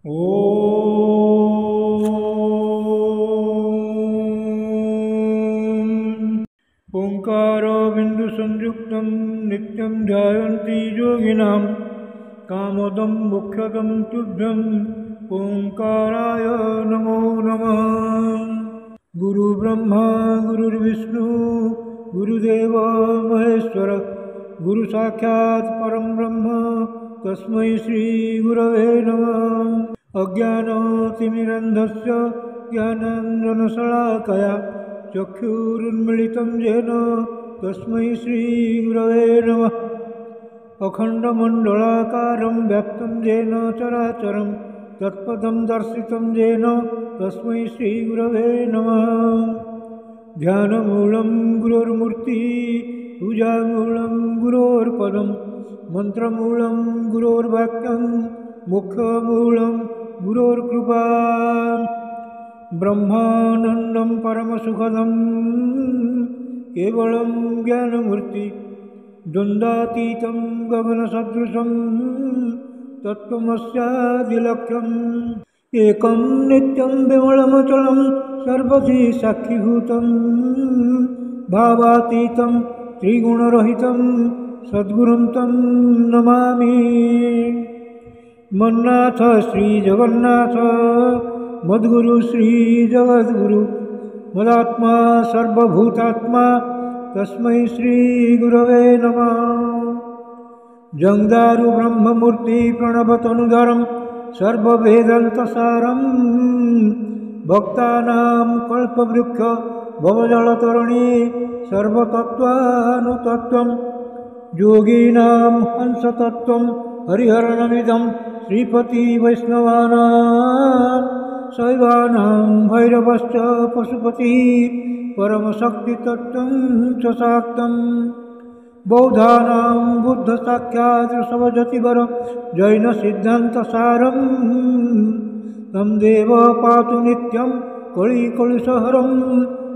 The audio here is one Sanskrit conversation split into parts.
ओंकारो बिंदु संयुक्तं नित्यं ध्यायन्ति योगिनां कामदं मोक्षदं तुभ्यं ओंकाराय नमो नमः। गुरु ब्रह्मा गुरुर्विष्णु गुरुदेव महेश्वर गुरु साक्षात् परं ब्रह्म तस्मै श्री गुरवे नमः। अज्ञानतिमिरन्धस्य ज्ञानाञ्जनशलाकया चक्षुरुन्मीलितं येन तस्मै श्री गुरवे नमः। अखण्डमण्डलाकारं व्याप्तं येन चराचरं तत्पदं दर्शितं येन तस्मै श्री गुरवे नमः। ध्यानमूलं गुरोर्मूर्तिः पूजामूलं गुरोर्पदं मंत्रमूलं गुरोर्वाक्यं मोक्षमूलं गुरोर्कृपा। ब्रह्मानन्दं परमसुखदं केवलं ज्ञानमूर्ति द्वन्द्वातीतं गगनसदृशं तत्त्वमस्यादिलक्ष्यम्। एकं नित्यं विमलमचलं सर्वधी साक्षीभूतं भावातीतं त्रिगुणरहितं सद्गुरुं तं नमामि। मन्नाथ श्री जगन्नाथ मद्गुरु श्री जगद्गुरु मदात्मा सर्वभूतात्मा तस्मै श्री गुरवे नमः। जंदारु ब्रह्ममूर्ति प्रणवतनुधरं सर्ववेदान्तसारं भक्तानां कल्पवृक्ष भवजलतरणी सर्वतत्त्वानुतत्त्वं योगीनां हंसतत्त्वं हरिहरणमिदं श्रीपति वैष्णवानां शैवानां भैरवश्च पशुपतिः परमशक्तितत्त्वं च शाक्तं बौद्धानां बुद्धसाक्षात् ऋषभजतिवर जैनसिद्धान्तसारं तं देव पातु नित्यं कलिकलुषहरं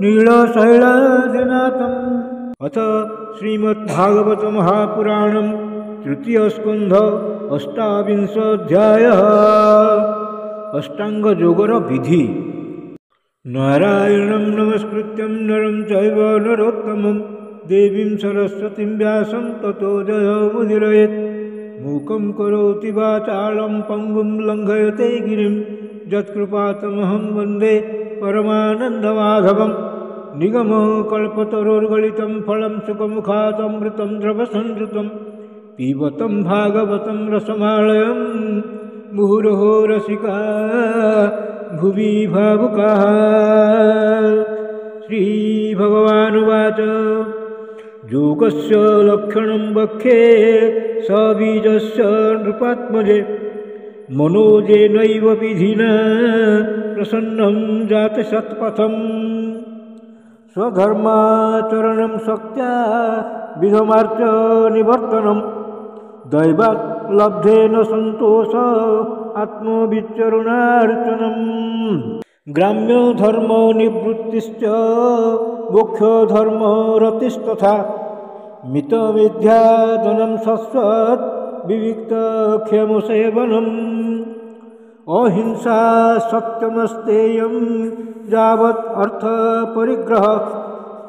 नीलशैलादिनाथम्। अथ श्रीमद्भागवत महापुराणं तृतीयस्कन्ध अष्टाविंशोऽध्यायः। अष्टांगयोगर विधि। नारायणं नमस्कृत्यं नरं चैव नरोत्तमं देवीं सरस्वतीं व्यासं ततो जयमुदीरयेत्। मूकं करोति वाचालं पङ्गुं लङ्घयते गिरिं यत्कृपातमहं वन्दे परमानन्दमाधवम्। निगमकल्पतरोर्गलितं फलं सुखमुखादमृतं द्रवसंयुतं पिबतं भागवतं रसमालयं मुहुरहो रसिका भुवि भावुकाः। श्रीभगवानुवाच योगस्य लक्षणं वक्ष्ये सबीजस्य नृपात्मजे मनोजेनैव विधिना प्रसन्नं जातसत्पथम्। स्वधर्माचरणं शक्त्या विधमार्च निवर्तनं दैवात् लब्धेन सन्तोष आत्मविचरणार्चनम्। ग्राम्यधर्म निवृत्तिश्च मोक्षधर्मरतिस्तथा मितविद्याधनं शश्वत् विविक्तक्षेमसेवनम्। अहिंसा सत्यमस्तेयं यावत् अर्थपरिग्रह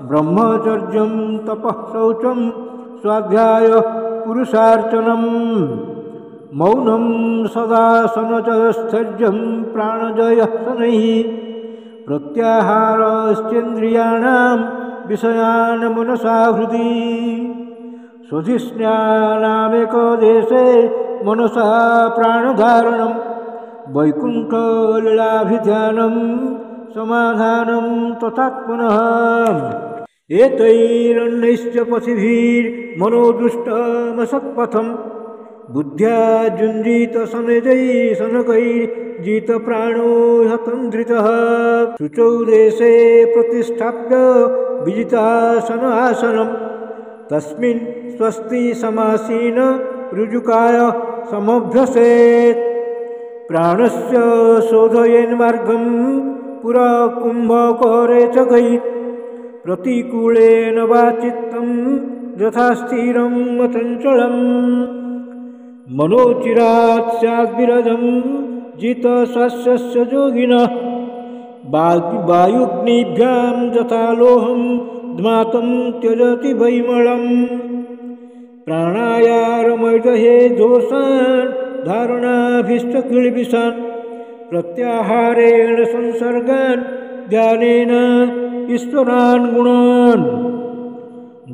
ब्रह्मचर्यं तपः शौचं स्वाध्याय पुरुषार्चनम्। मौनं सदासनचस्थैर्यं प्राणजयः शनैः प्रत्याहारश्चेन्द्रियाणां विषयान् मनसा हृदि स्वधिष्ण्यानामेकदेशे मनसा प्राणधारणं वैकुण्ठलीलाभिध्यानं समाधानं तथात्मनः। एतैरन्यैश्च पथिभिर्मनोदुष्टमसत्पथं बुद्ध्या जुञ्जीतशनैर्जितप्राणो हतन्द्रितः। शुचौ देशे प्रतिष्ठाप्य विजितासन आसनं तस्मिन् स्वस्ति समासीन ऋजुकाय समभ्यसेत्। प्राणस्य शोधयेन्मार्गं पुरा कुम्भकरे च गै प्रतिकूलेन वा चित्तं यथा स्थिरं अचञ्चलम्। मनोचिरात् स्याद्विरजं जितस्वास्यस्य योगिनः वायुग्निभ्यां यथा लोहं ध्मातं त्यजति वैमळम् प्राणायाममैतहे दोषान् धारणाभीष्टकिल्बिषान् प्रत्याहारेण संसर्गान् ध्यानेन ईश्वरान् गुणान्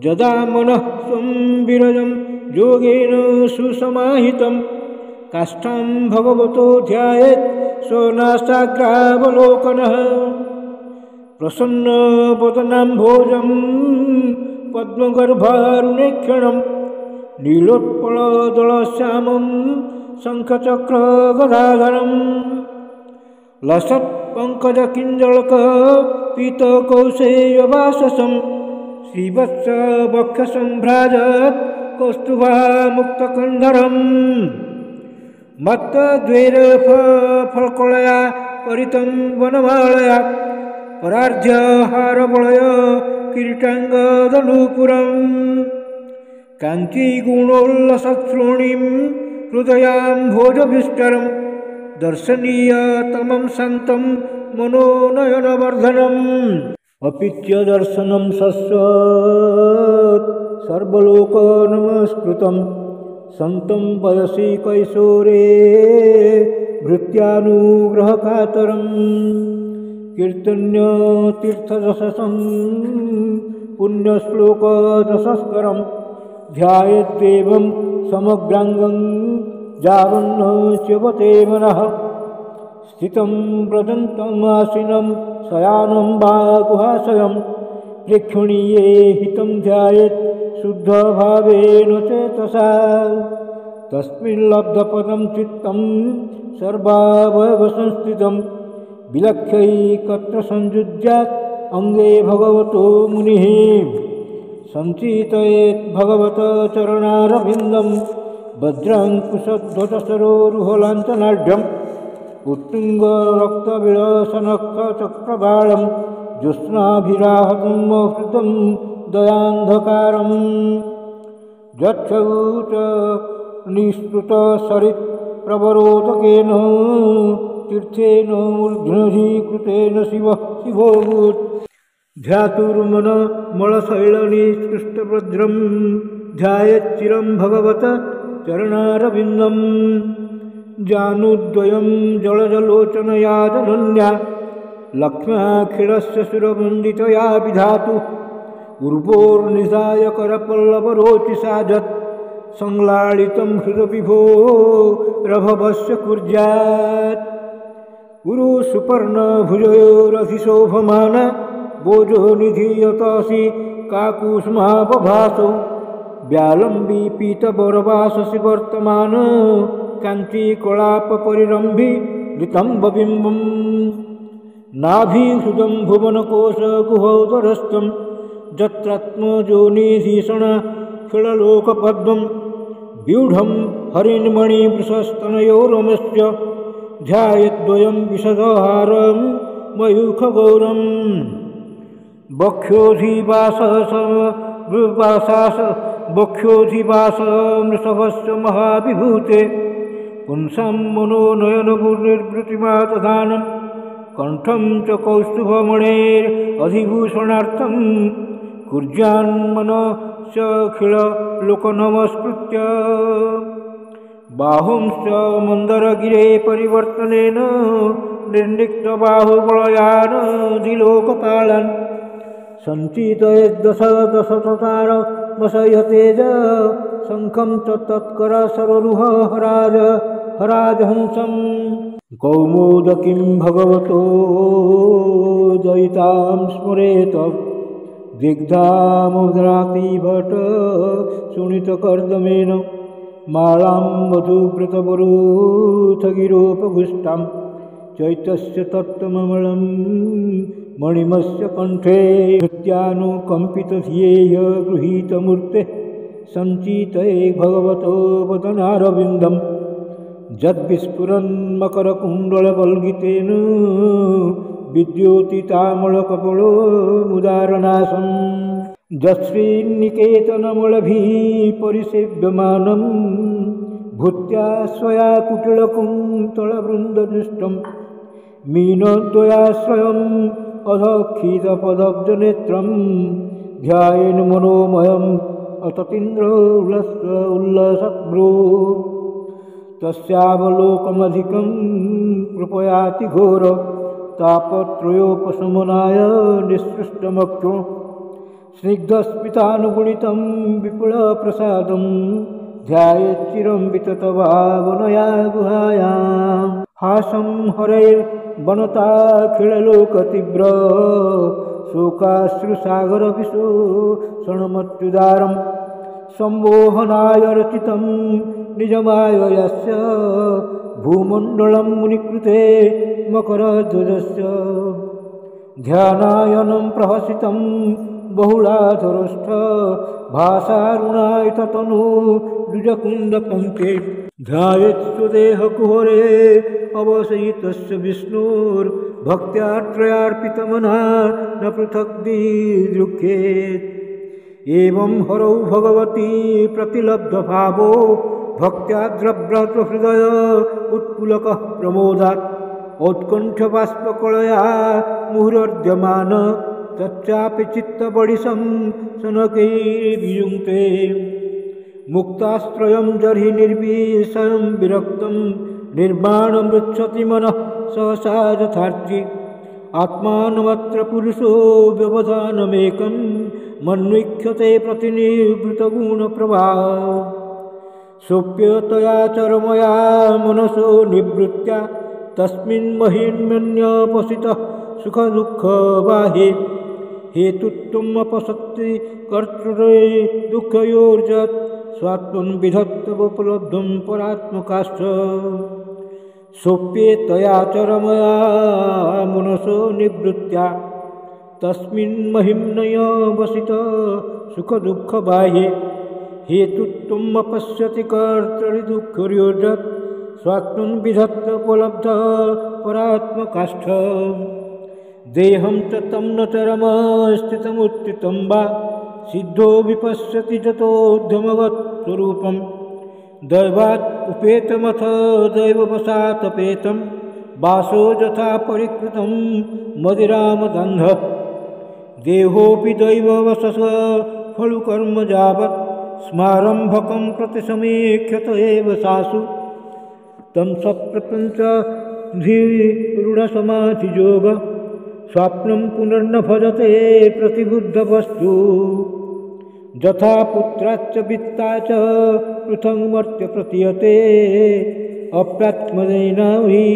यदा मनः स्वं विरजं योगेन सुसमाहितं काष्ठं भगवतो ध्यायेत् स्वनासाग्रावलोकनः प्रसन्नवदनाम्भोजं पद्मगर्भारुणेक्षणं नीलोत्पलदलश्यामं शङ्खचक्रगदाधरम् लसत्पङ्कजकिञ्जलकः पीतकौशेयवाससं श्रीवत्सवक्षसम्भ्राजत् कौस्तुभामुक्तकन्धरम् मत्तद्वैरफलकलया परितं वनमालया परार्ध्यहारवलय किरीटाङ्गदनूपुरम् काञ्चीगुणोल्लसश्रोणीं हृदयाम्भोजभिष्टरं दर्शनीयतमं शान्तं मनोनयनवर्धनम् अपि च दर्शनं सस्वत् सर्वलोकनमस्कृतं सन्तं वयसि कैशोरे भृत्यानुग्रहकातरम् कीर्तन्यतीर्थदशसं पुण्यश्लोकदशस्करं ध्यायेद्देवं समग्राङ्गं जावन्न च्यवते मनः स्थितं व्रजन्तम् आसीनं शयानं वा गुहाशयं प्रेक्षणीये हितं ध्यायेत् शुद्धभावेन चेतसा तस्मिन् लब्धपदं चित्तं सर्वावयवसंस्थितं विलक्ष्यैकत्र संयुज्यात् अंगे भगवतो मुनिः संचितयेत् भगवत चरणारविन्दं वज्राङ्कुशध्वजसरोरुहलाञ्छनाढ्यम् उत्तुङ्गरक्तविलसनखचक्रबालं ज्योत्स्नाभिराहतं हृतं दयान्धकारम् यच्छौच निःसृतसरित्प्रवरोदकेन तीर्थेन मूर्ध्नधीकृतेन शिवोऽभूत् ध्यातुर्मनमलशैलनिष्कृष्टभद्रं ध्यायच्चिरं भगवत चरणारविन्दम् जानुद्वयं जलजलोचनया जनन्या लक्ष्म्याखिलस्य सुरवन्दितया विधातु उर्वोर्निधाय करपल्लवरोचिषा यत् संलालितं हृदविभो रभवस्य कुर्यात् उरु सुपर्णभुजयोरधिशोभमान बोजो निधीयतासि काकुष्मापभासौ व्यालम्बी पीतबरवाससि वर्तमान कान्तिकलापपरिरम्भि नितम्बबिम्बम् नाभिहृदं भुवनकोशगुहौदरस्थं जत्रात्मजोनिधीषणखिललोकपद्मं व्यूढं हरिन्मणिवृषस्तनयोरमस्य ध्यायद्वयं विशदहारं मयूखगौरम् बक्षोधिवासमृषभस्य महाविभूते पुंसां मनोनयननिर्वृतिमातधानं कंठं च कौस्तुभमणेरधिभूषणार्थं कुर्यान्मनस्यखिललोकनमस्कृत्य बाहुंश्च मन्दरगिरे परिवर्तनेन निर्निक्तबाहुबलयानधिलोकपालान् सञ्चितयद्दशदशततारमसह्यतेज शङ्खं च तत्करसरोरुह हराजहंसं कौमोदकीं भगवतो दयितां स्मरेत दिग्धामोदरातिभट सुनितकर्दमेन मालां वधूव्रतवरूथगिरोपगुष्टां चैतस्य तत्त्वममलं मणिमस्य कंठे नृत्यानुकम्पितधियेय गृहीतमूर्ते सञ्चितये भगवतो वदनारविन्दं यद्विस्फुरन्मकरकुण्डलवल्गितेन विद्योतितामलकपलो मुदारनाशं यश्रीनिकेतनमलभिः परिसेव्यमानं भूत्या स्वया कुटिलकुन्तलवृन्ददृष्टं मीनद्वयाश्रयम् अधक्षितपदब्जनेत्रं ध्यायेन मनोमयम् अततीन्द्र उल्लसद्भ्रू तस्यावलोकमधिकं कृपयाति घोर तापत्रयोपशमनाय निःसृष्टमक्षो स्निग्धस्मितानुगुणितं विपुलप्रसादं ध्यायेच्चिरं विततभावनया गुहायां हासं हरैर्वनताखिललोकतीव्र शोकाश्रुसागरविशोषणमत्युदारं सम्मोहनाय रचितं निजमायस्य भूमण्डलं मुनिकृते मकरध्वजस्य ध्यानायनं प्रहसितं बहुलाधरस्थ भासारुणायततनु द्विजकुन्दपङ्के ध्यायेत्स्वदेहकुहरे अवसयितस्य विष्णोर्भक्त्या त्रयार्पितमना न पृथक् दिदृक्षेत् एवं हरौ भगवती प्रतिलब्धभावो भक्त्या द्रव्रहृदय उत्पुलकः प्रमोदात् औत्कण्ठबाष्पकलया मुहुरर्ध्यमान तच्चापि चित्तबडिशं शनकैर्वियुङ्क्ते मुक्ताश्रयं जर्हि निर्विषयं विरक्तं निर्वाणमृच्छति मनः सहसा यथार्थी आत्मानमत्र पुरुषो व्यवधानमेकं मन्वीक्षते प्रतिनिवृतगुणप्रभाव सोप्यतया चरमया मनसो निवृत्त्या तस्मिन् महिन्मन्यपसितः सुखदुःखबाहे हेतुत्वम् अपसत्ति कर्तृरे दुःखयोर्जत् स्वात्मन् विधत्तमुपलब्धं परात्मकाश्च सोप्येतया चरमया मनसो निवृत्त्या तस्मिन् महिम्नयवसित सुखदुःखबाह्ये हेतुत्वम् अपश्यति कर्तृदुःखयोर्जत् स्वात्मन् विधत्तमुपलब्ध परात्मकाष्ठ देहं च तं न चरमस्थितमुत्थितं वा सिद्धो विपश्यति जतोद्यमवत् स्वरूपं दैवात् उपेतमथ दैववशातपेतं वासो यथा परिकृतं मदिरामगन्धः देहोऽपि दैववशः खलु कर्म यावत् स्मारम्भकं प्रतिसमीक्ष्यत एव सासु तं सप्रपञ्चधिरूढसमाधियोग स्वाप्नं पुनर्न भजते प्रतिबुद्धवस्तु यथा पुत्राच्च वित्ता च पृथङ्मर्त्य प्रतीयते अप्रात्मनेन हि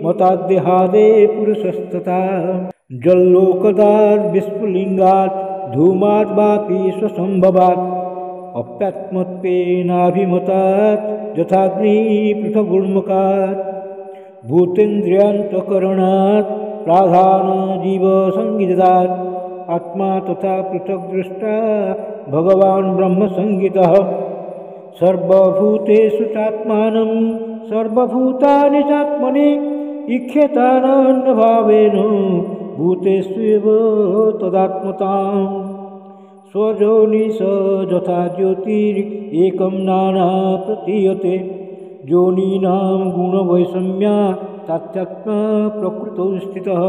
मताद्देहादे पुरुषस्तथा जल्लोकदात् विस्फुलिङ्गात् धूमात् वापि स्वसम्भवात् अप्रात्मत्वेनाभिमतात् यथाग्निः पृथगुर्मुखात् भूतेन्द्रियान्तःकरणात् प्राधानजीवसंज्ञितात् आत्मा तथा पृथक् दृष्टा भगवान् ब्रह्मसंज्ञितः सर्वभूतेषु चात्मानं सर्वभूतानि चात्मनि इक्ष्यतानन्यभावेन भूतेष्वेव तदात्मताम् स्वयोनिश यथा ज्योतिरेकं नाना प्रतीयते योनीनां गुणवैषम्यात् तात्यात्मा प्रकृतौ स्थितः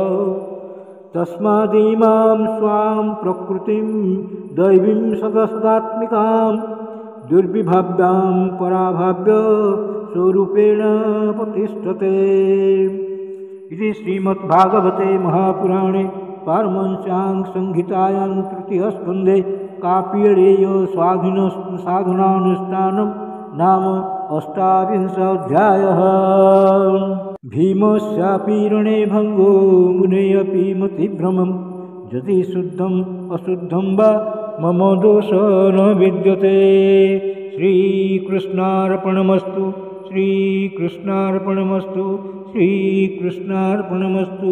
तस्मादिमां स्वां प्रकृतिं दैवीं सदसदात्मिकां दुर्विभाव्यां पराभाव्य स्वरूपेण प्रतिष्ठते। इति श्रीमद्भागवते महापुराणे पारमहंस्यां संहितायां तृतीयस्कन्धे कापीयरेय साधनानुष्ठानं नाम अष्टाविंशोऽध्यायः। भीमस्यापि रणे भङ्गो मुनेऽपि मतिभ्रमं यदि शुद्धम् अशुद्धं वा मम दोष न विद्यते। श्रीकृष्णार्पणमस्तु श्रीकृष्णार्पणमस्तु श्रीकृष्णार्पणमस्तु।